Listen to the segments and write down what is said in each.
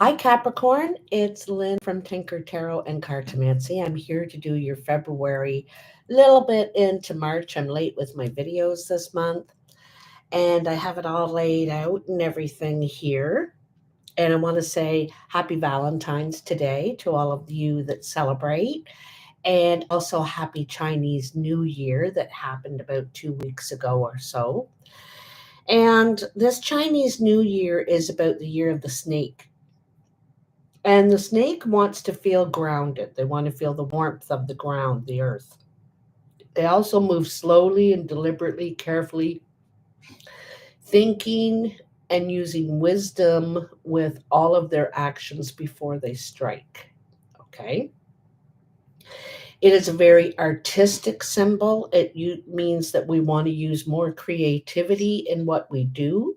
Hi, Capricorn. It's Lynn from Tinker Tarot and Cartomancy. I'm here to do your February, little bit into March. I'm late with my videos this month, and I have it all laid out and everything here. And I want to say happy Valentine's today to all of you that celebrate, and also happy Chinese New Year that happened about 2 weeks ago or so. And this Chinese New Year is about the year of the snake. And the snake wants to feel grounded. They want to feel the warmth of the ground, the earth. They also move slowly and deliberately, carefully, thinking and using wisdom with all of their actions before they strike. Okay. It is a very artistic symbol. Means that we want to use more creativity in what we do,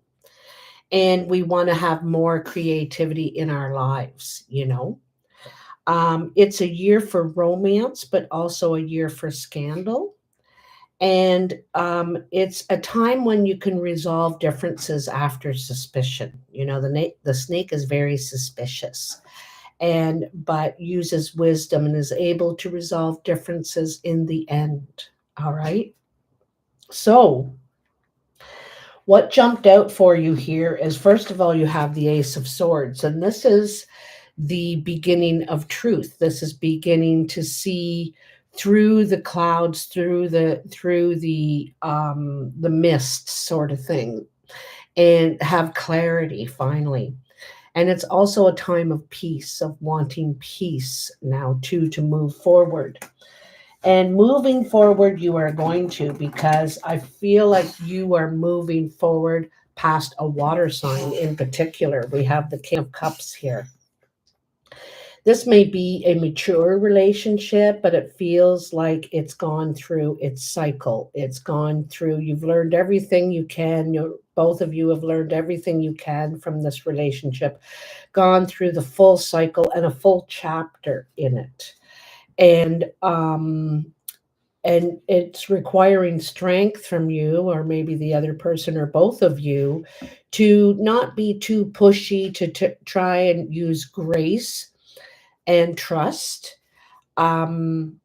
and we want to have more creativity in our lives. It's a year for romance, but also a year for scandal. And it's a time when you can resolve differences after suspicion. The snake is very suspicious, and but uses wisdom and is able to resolve differences in the end. All right. So, what jumped out for you here is, first of all, you have the Ace of Swords, and this is the beginning of truth. This is beginning to see through the clouds, through the mist sort of thing, and have clarity finally. And it's also a time of peace, of wanting peace now too, to move forward. And moving forward, you are going to, because I feel like you are moving forward past a water sign in particular. We have the King of Cups here. This may be a mature relationship, but it feels like it's gone through its cycle. It's gone through, you've learned everything you can. Both of you have learned everything you can from this relationship, gone through the full cycle and a full chapter in it. And it's requiring strength from you, or maybe the other person, or both of you, to not be too pushy, to try and use grace and trust, um,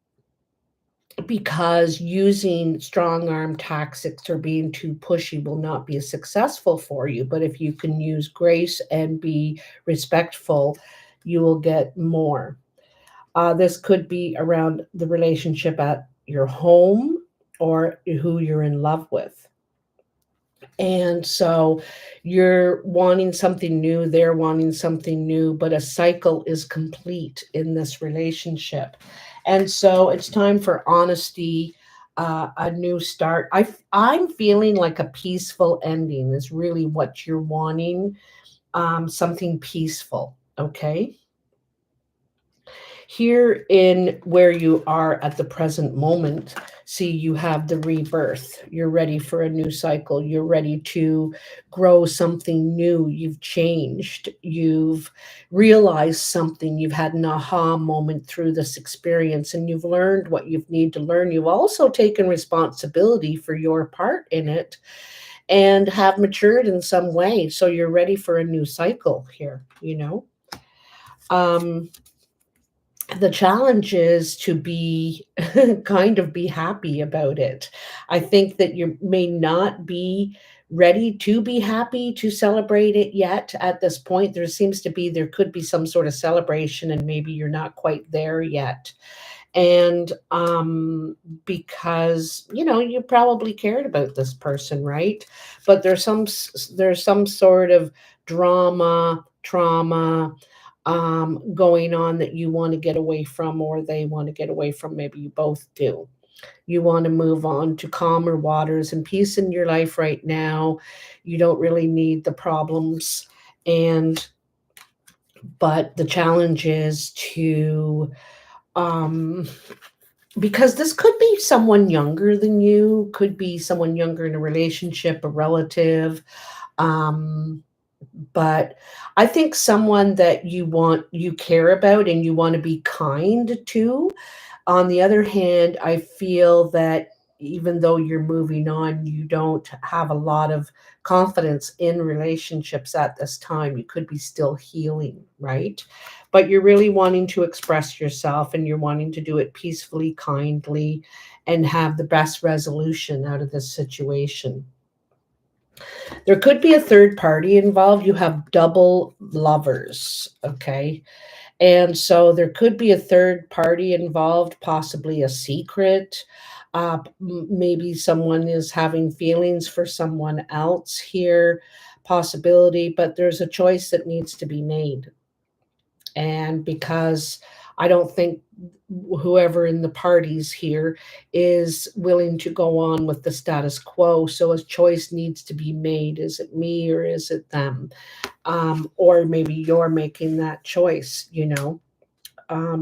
because using strong arm tactics or being too pushy will not be as successful for you. But if you can use grace and be respectful, you will get more. This could be around the relationship at your home or who you're in love with. And so you're wanting something new, they're wanting something new, but a cycle is complete in this relationship. And so it's time for honesty, a new start. I'm feeling like a peaceful ending is really what you're wanting, something peaceful. Okay. Here in where you are at the present moment, see, you have the rebirth. You're ready for a new cycle. You're ready to grow something new. You've changed. You've realized something. You've had an aha moment through this experience, and you've learned what you need to learn. You've also taken responsibility for your part in it and have matured in some way. So you're ready for a new cycle here. Um, the challenge is to be kind of be happy about it. I think that you may not be ready to be happy to celebrate it yet at this point. There could be some sort of celebration, and maybe you're not quite there yet. And because you probably cared about this person, right? But there's some sort of drama, trauma, going on that you want to get away from, or they want to get away from. Maybe you both do. You want to move on to calmer waters and peace in your life right now. You don't really need the problems. And but the challenge is to, um because this could be someone younger than you, could be someone younger in a relationship, a relative, um but I think someone that you care about and you want to be kind to. On the other hand, I feel that even though you're moving on, you don't have a lot of confidence in relationships at this time. You could be still healing, right? But you're really wanting to express yourself, and you're wanting to do it peacefully, kindly, and have the best resolution out of this situation. There could be a third party involved. You have double lovers, okay? And so there could be a third party involved, possibly a secret. Maybe someone is having feelings for someone else here, possibility, but there's a choice that needs to be made. And because I don't think whoever in the parties here is willing to go on with the status quo, so a choice needs to be made. Is it me or is it them? Or maybe you're making that choice,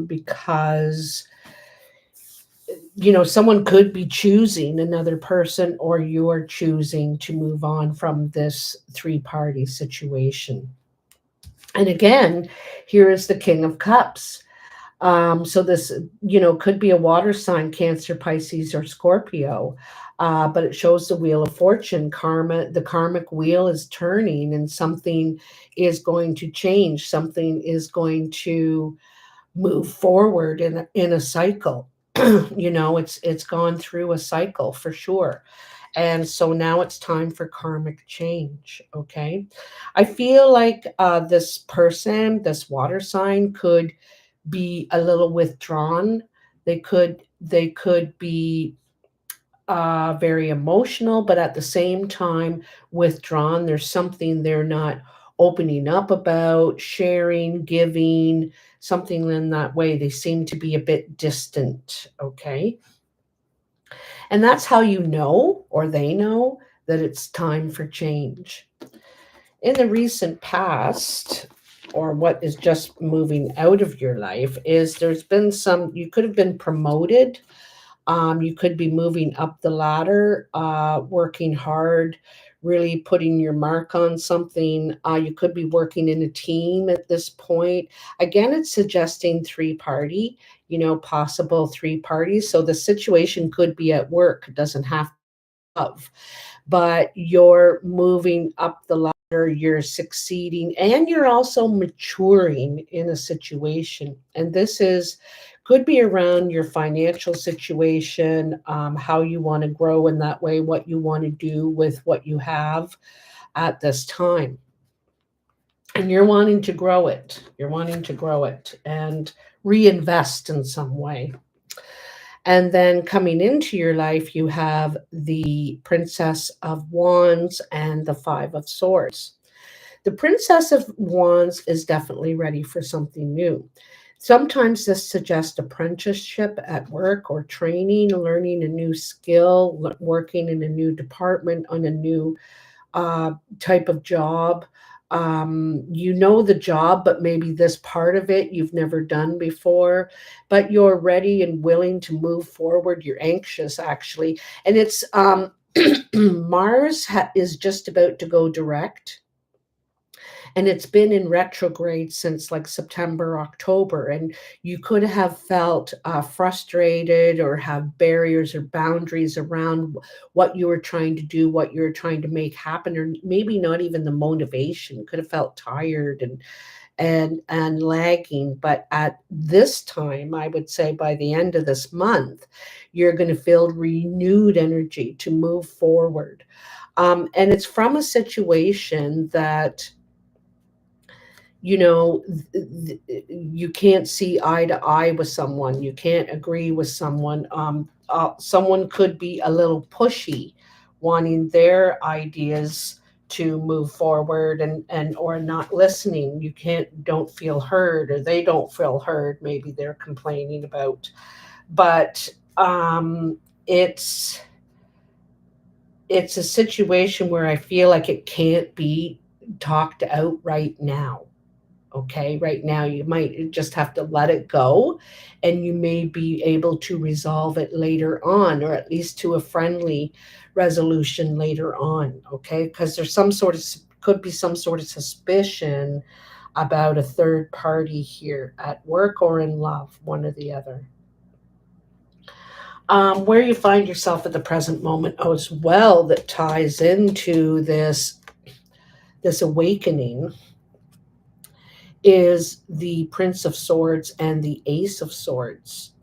because someone could be choosing another person, or you're choosing to move on from this three-party situation. And again, here is the King of Cups. So this, could be a water sign, Cancer, Pisces, or Scorpio. But it shows the wheel of fortune, karma. The karmic wheel is turning, and something is going to change. Something is going to move forward in a cycle. It's gone through a cycle for sure. And so now it's time for karmic change. Okay. I feel like this person, this water sign, could be a little withdrawn. They could be very emotional, but at the same time withdrawn. There's something they're not opening up about, sharing, giving, something in that way. They seem to be a bit distant. Okay. And that's how you know, or they know, that it's time for change. In the recent past, or what is just moving out of your life, is there's been you could have been promoted. You could be moving up the ladder, working hard, really putting your mark on something. You could be working in a team at this point. Again, it's suggesting three party, possible three parties. So the situation could be at work, it doesn't have to be love, but you're moving up the ladder, you're succeeding, and you're also maturing in a situation. And this is could be around your financial situation, how you want to grow in that way, what you want to do with what you have at this time. And you're wanting to grow it. You're wanting to grow it and reinvest in some way. And then coming into your life, you have the Princess of Wands and the Five of Swords. The Princess of Wands is definitely ready for something new. Sometimes this suggests apprenticeship at work or training, learning a new skill, working in a new department on a new type of job. You know the job, but maybe this part of it you've never done before, but you're ready and willing to move forward. You're anxious, actually. And it's Mars is just about to go direct, and it's been in retrograde since like September, October. And you could have felt frustrated, or have barriers or boundaries around what you were trying to do, what you were trying to make happen, or maybe not even the motivation. Could have felt tired and lagging. But at this time, I would say by the end of this month, you're going to feel renewed energy to move forward. And it's from a situation that you can't see eye to eye with someone, you can't agree with someone. Someone could be a little pushy, wanting their ideas to move forward, and or not listening. You don't feel heard, or they don't feel heard, maybe they're complaining about. But it's it's a situation where I feel like it can't be talked out right now. Okay, right now you might just have to let it go, and you may be able to resolve it later on, or at least to a friendly resolution later on. Okay, because there's could be some sort of suspicion about a third party here at work or in love, one or the other. Where you find yourself at the present moment as well, that ties into this awakening, is the Prince of Swords and the Ace of Swords.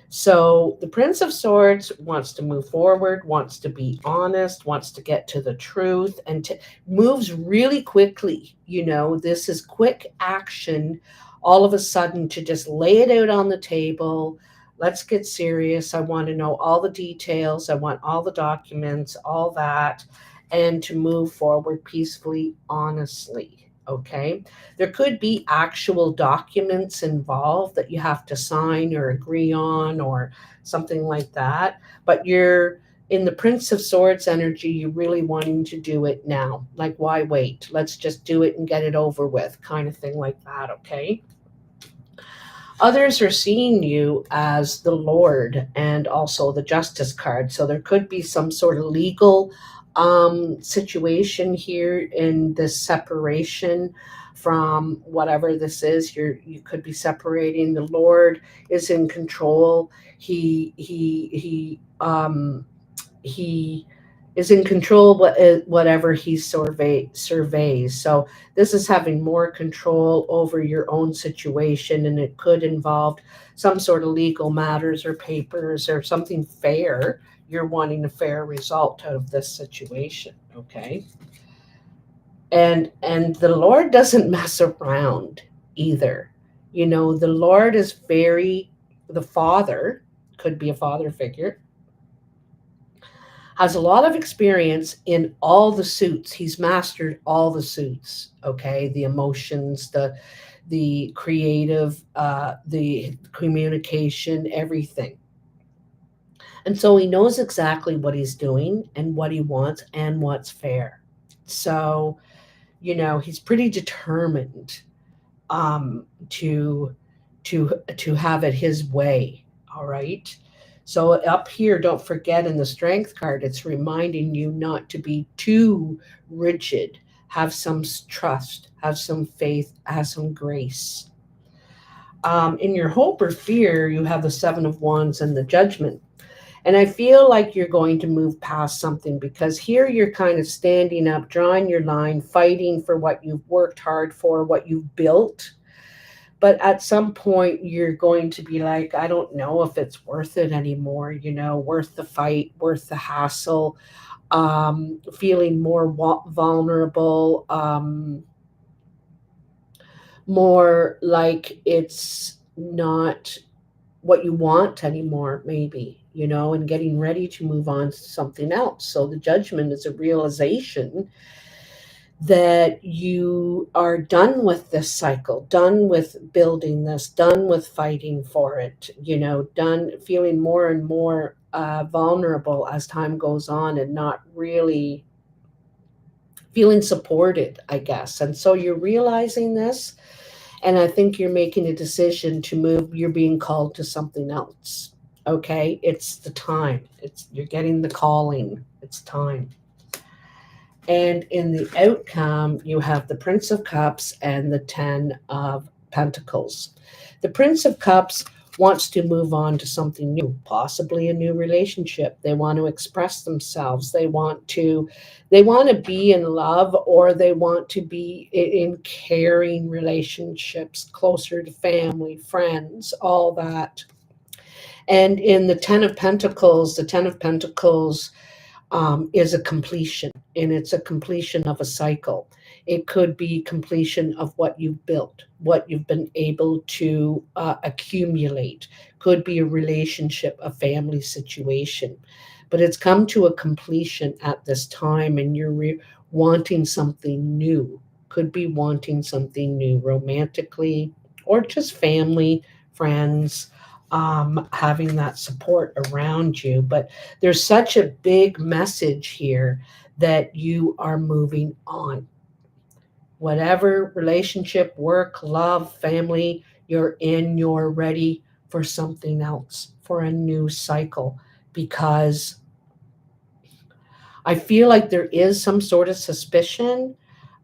So the Prince of Swords wants to move forward, wants to be honest, wants to get to the truth, and moves really quickly. This is quick action all of a sudden to just lay it out on the table. Let's get serious. I want to know all the details. I want all the documents, all that, and to move forward peacefully, honestly. Okay. There could be actual documents involved that you have to sign or agree on or something like that. But you're in the Prince of Swords energy, you're really wanting to do it now. Like, why wait? Let's just do it and get it over with, kind of thing like that. Okay. Others are seeing you as the Lord and also the Justice card. So there could be some sort of legal situation here in this separation from whatever this is. You could be separating. The Lord is in control. He is in control whatever he surveys. So this is having more control over your own situation, and it could involve some sort of legal matters or papers or something fair. You're wanting a fair result out of this situation, okay? And the Lord doesn't mess around either. The Lord is the Father, could be a father figure, has a lot of experience in all the suits. He's mastered all the suits, okay? The emotions, the creative, the communication, everything. And so he knows exactly what he's doing and what he wants and what's fair. So, he's pretty determined to have it his way. All right. So up here, don't forget in the Strength card, it's reminding you not to be too rigid. Have some trust, have some faith, have some grace. In your hope or fear, you have the Seven of Wands and the Judgment. And I feel like you're going to move past something, because here you're kind of standing up, drawing your line, fighting for what you've worked hard for, what you've built. But at some point, you're going to be like, I don't know if it's worth it anymore, worth the fight, worth the hassle, feeling more vulnerable, more like it's not what you want anymore, maybe, and getting ready to move on to something else. So the Judgment is a realization that you are done with this cycle, done with building this, done with fighting for it, done feeling more and more vulnerable as time goes on, and not really feeling supported, I guess. And so you're realizing this, and I think you're making a decision to move. You're being called to something else. Okay, it's the time. You're getting the calling. It's time. And in the outcome, you have the Prince of Cups and the Ten of Pentacles. The Prince of Cups wants to move on to something new, possibly a new relationship. They want to express themselves. They want to be in love, or they want to be in caring relationships, closer to family, friends, all that. And in the Ten of Pentacles, is a completion, and it's a completion of a cycle. It could be completion of what you've built, what you've been able to accumulate. Could be a relationship, a family situation, but it's come to a completion at this time, and you're wanting something new. Could be wanting something new romantically, or just family, friends, having that support around you. But there's such a big message here that you are moving on. Whatever relationship, work, love, family you're in, you're ready for something else, for a new cycle, because I feel like there is some sort of suspicion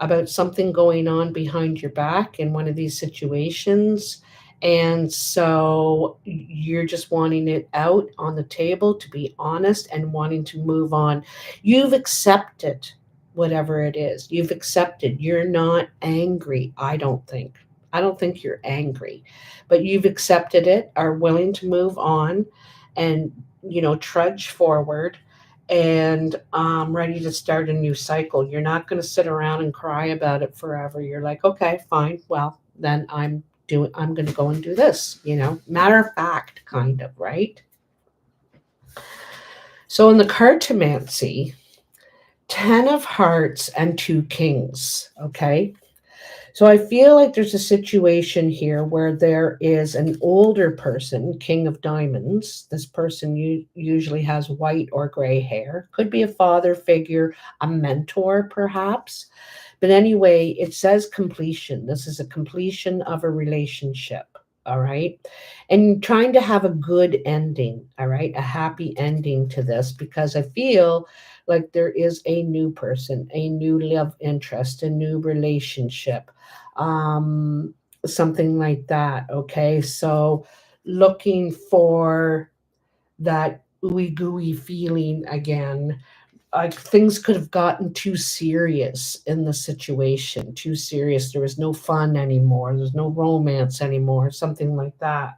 about something going on behind your back in one of these situations. And so you're just wanting it out on the table, to be honest, and wanting to move on. You've accepted whatever it is. You've accepted. You're not angry, I don't think. I don't think you're angry, but you've accepted it, are willing to move on and, trudge forward and ready to start a new cycle. You're not going to sit around and cry about it forever. You're like, okay, fine. Well, then I'm going to go and do this, matter of fact, kind of, right? So in the cartomancy, 10 of hearts and 2 kings, okay? So I feel like there's a situation here where there is an older person, king of diamonds. This person usually has white or gray hair. Could be a father figure, a mentor perhaps. But anyway, it says completion. This is a completion of a relationship. All right. And trying to have a good ending. All right. A happy ending to this, because I feel like there is a new person, a new love interest, a new relationship, um, something like that. Okay. So looking for that ooey gooey feeling again. Like things could have gotten too serious in the situation, too serious. There was no fun anymore. There's no romance anymore, something like that.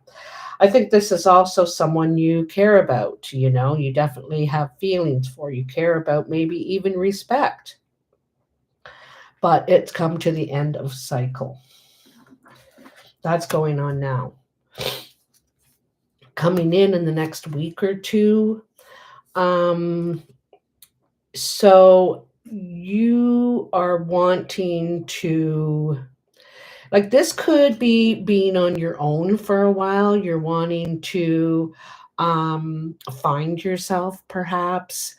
I think this is also someone you care about, you definitely have feelings for, you care about, maybe even respect. But it's come to the end of cycle. That's going on now. Coming in the next week or two. So you are wanting to, like, this could be being on your own for a while. You're wanting to find yourself, perhaps,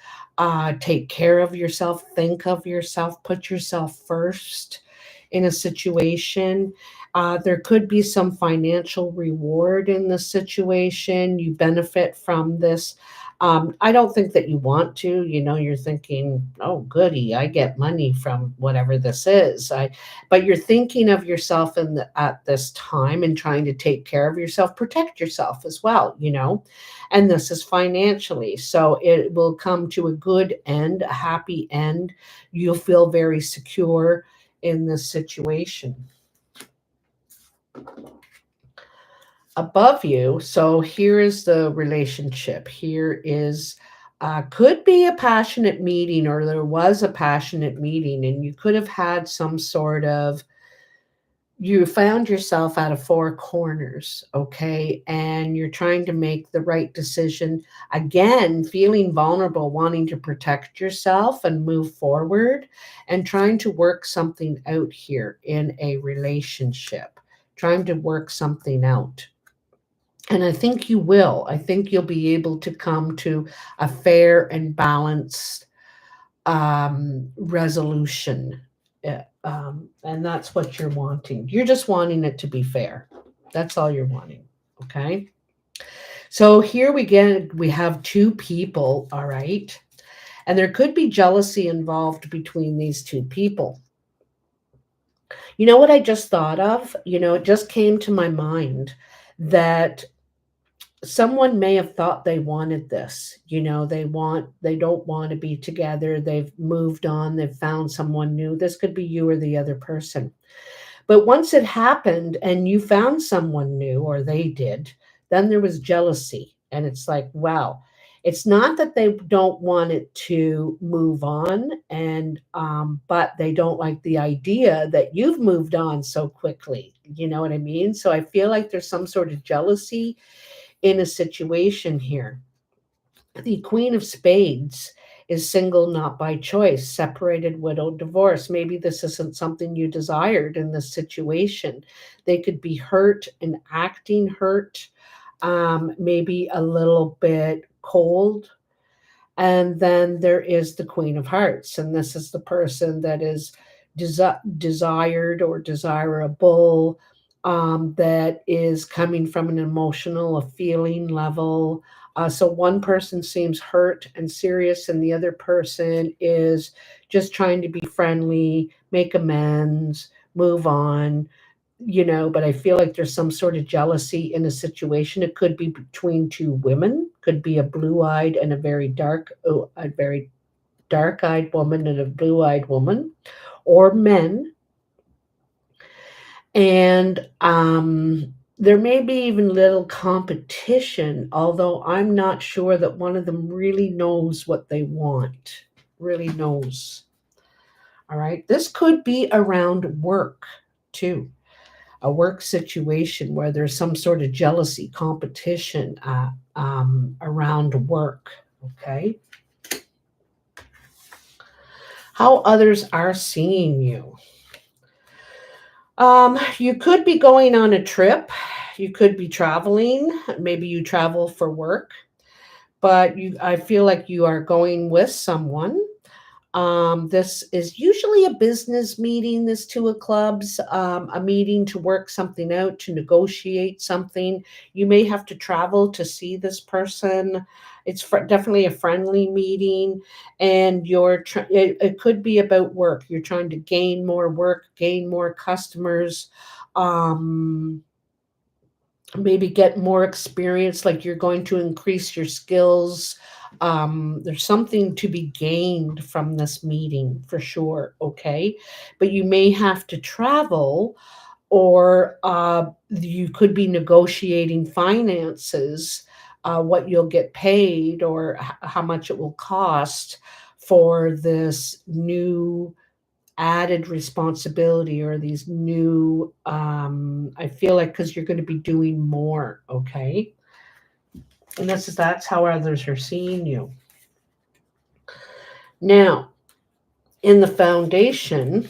take care of yourself, think of yourself, put yourself first in a situation. There could be some financial reward in the situation. You benefit from this. I don't think that you want to. You're thinking, oh, goody, I get money from whatever this is. But you're thinking of yourself at this time and trying to take care of yourself, protect yourself as well, and this is financially. So it will come to a good end, a happy end. You'll feel very secure in this situation. Above you, so here is the relationship. Here is could be a passionate meeting, or there was a passionate meeting, and you could have had some sort of, you found yourself out of four corners, okay? And you're trying to make the right decision. Again, feeling vulnerable, wanting to protect yourself and move forward, and trying to work something out here in a relationship, trying to work something out. And I think you will. I think you'll be able to come to a fair and balanced resolution. And that's what you're wanting. You're just wanting it to be fair. That's all you're wanting. Okay. So here we have 2 people. All right. And there could be jealousy involved between these 2 people. You know what I just thought of? It just came to my mind that someone may have thought they wanted this. They don't want to be together. They've moved on. They've found someone new. This could be you or the other person. But once it happened and you found someone new, or they did, then there was jealousy. And it's like, wow, it's not that they don't want it to move on, but they don't like the idea that you've moved on so quickly. You know what I mean? So I feel like there's some sort of jealousy in a situation here. The Queen of Spades is single not by choice, separated, widowed, divorced. Maybe this isn't something you desired in this situation. They could be hurt and acting hurt, maybe a little bit cold. And then there is the Queen of Hearts, and this is the person that is desired or desirable, that is coming from an emotional, a feeling level. So one person seems hurt and serious, and the other person is just trying to be friendly, make amends, move on, but I feel like there's some sort of jealousy in a situation. It could be between two women, could be a blue-eyed and a very dark-eyed woman and a blue-eyed woman, or men. And there may be even little competition, although I'm not sure that one of them really knows what they want, really knows. All right. This could be around work too, a work situation where there's some sort of jealousy, competition around work. Okay. How others are seeing you. You could be going on a trip. You could be traveling. Maybe you travel for work, but I feel like you are going with someone. This is usually a business meeting, this two of clubs, a meeting to work something out, to negotiate something. You may have to travel to see this person. It's definitely a friendly meeting, and it could be about work. You're trying to gain more work, gain more customers. Um, Maybe get more experience, like you're going to increase your skills. There's something to be gained from this meeting for sure. Okay. But you may have to travel, or you could be negotiating finances, what you'll get paid, or how much it will cost for this new added responsibility, or these new, I feel like, because you're going to be doing more. Okay. And that's how others are seeing you. Now, in the foundation,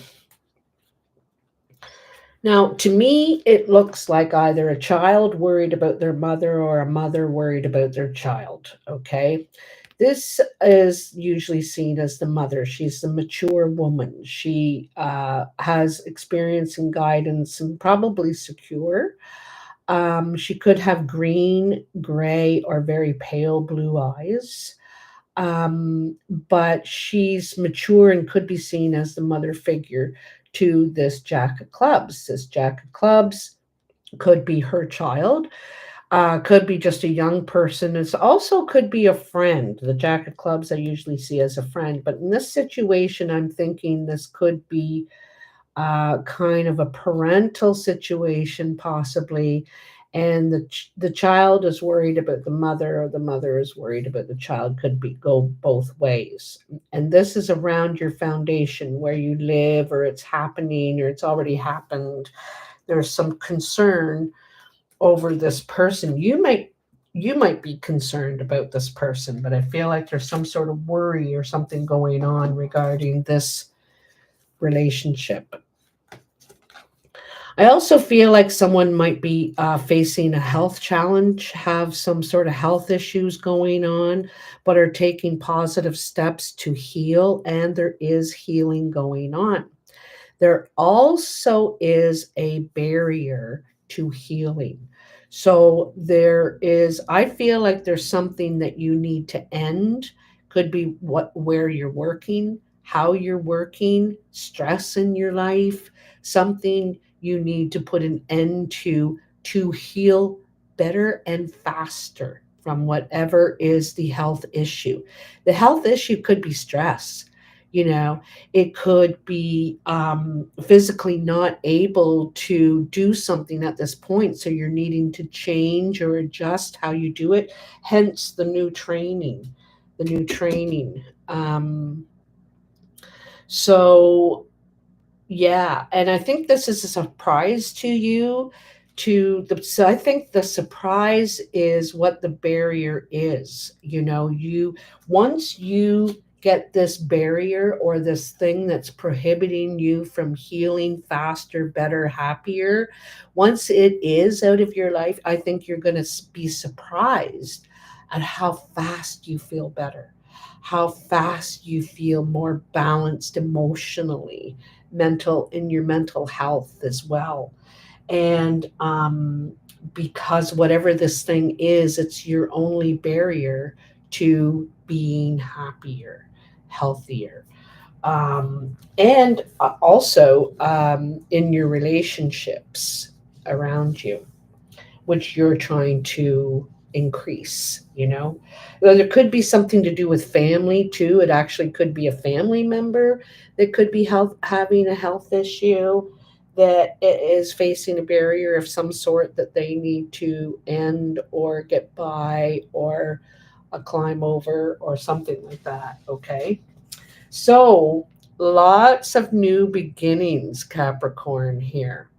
now to me it looks like either a child worried about their mother or a mother worried about their child. Okay. This is usually seen as the mother. She's the mature woman. She has experience and guidance and probably secure. She could have green, gray, or very pale blue eyes. But she's mature and could be seen as the mother figure to this Jack of Clubs. This Jack of Clubs could be her child, could be just a young person. It also could be a friend. The Jack of Clubs I usually see as a friend, but in this situation, I'm thinking this could be kind of a parental situation, possibly, and the child is worried about the mother, or the mother is worried about the child. Could be go both ways. And this is around your foundation, where you live, or it's happening, or it's already happened. There's some concern over this person. You might be concerned about this person, but I feel like there's some sort of worry or something going on regarding this relationship. I also feel like someone might be facing a health challenge, have some sort of health issues going on, but are taking positive steps to heal, and there is healing going on. There also is a barrier to healing. So I feel like there's something that you need to end. Could be where you're working, how you're working, stress in your life, something you need to put an end to heal better and faster from whatever is the health issue. The health issue could be stress. You know, it could be physically not able to do something at this point. So you're needing to change or adjust how you do it. Hence the new training, the new training. So yeah, and I think this is a surprise to you. So I think the surprise is what the barrier is. You once you get this barrier, or this thing that's prohibiting you from healing faster, better, happier, once it is out of your life, I think you're going to be surprised at how fast you feel better, how fast you feel more balanced emotionally, in your mental health as well. And because whatever this thing is, it's your only barrier to being happier, healthier. And also in your relationships around you, which you're trying to increase, you know. Well, there could be something to do with family too. It actually could be a family member that could be having a health issue that is facing a barrier of some sort that they need to end or get by or climb over or something like that. Okay. So lots of new beginnings, Capricorn, here.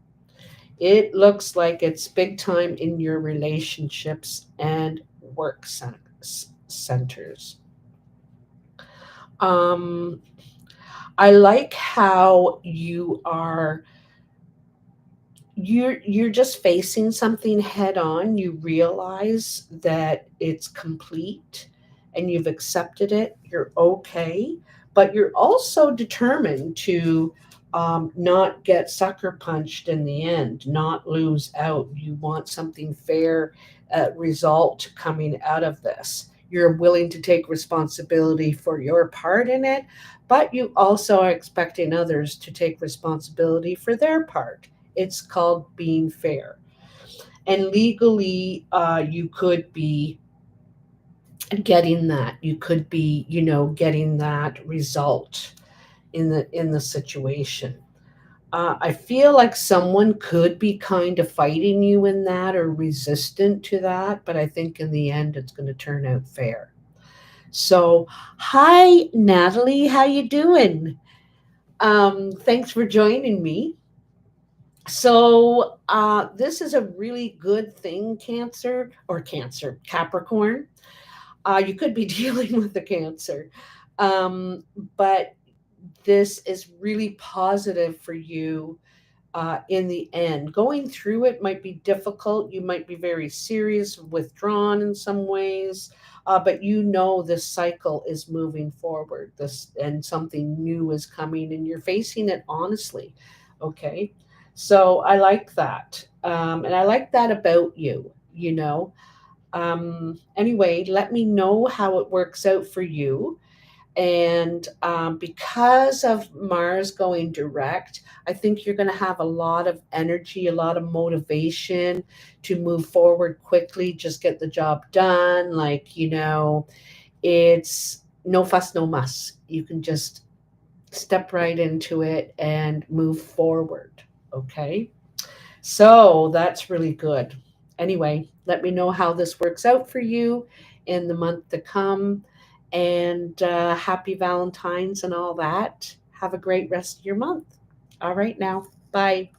It looks like it's big time in your relationships and work centers. Um, I like how you're just facing something head on. You realize that it's complete and you've accepted it. You're okay, but you're also determined to not get sucker punched in the end, not lose out. You want something fair result coming out of this. You're willing to take responsibility for your part in it, but you also are expecting others to take responsibility for their part. It's called being fair. And legally, you could be getting that. You could be, getting that result in the situation. I feel like someone could be kind of fighting you in that or resistant to that, but I think in the end it's going to turn out fair. So, hi Natalie, how you doing? Thanks for joining me. So, this is a really good thing, Capricorn. You could be dealing with the Cancer, but this is really positive for you in the end. Going through it might be difficult. You might be very serious, withdrawn in some ways, but this cycle is moving forward. This and something new is coming, and you're facing it honestly. Okay, so I like that, and I like that about you. Anyway, let me know how it works out for you. And because of Mars going direct, I think you're going to have a lot of energy, a lot of motivation to move forward quickly, just get the job done. It's no fuss, no muss. You can just step right into it and move forward. Okay. So that's really good. Anyway, let me know how this works out for you in the month to come. And happy Valentine's and all that. Have a great rest of your month. All right, now. Bye.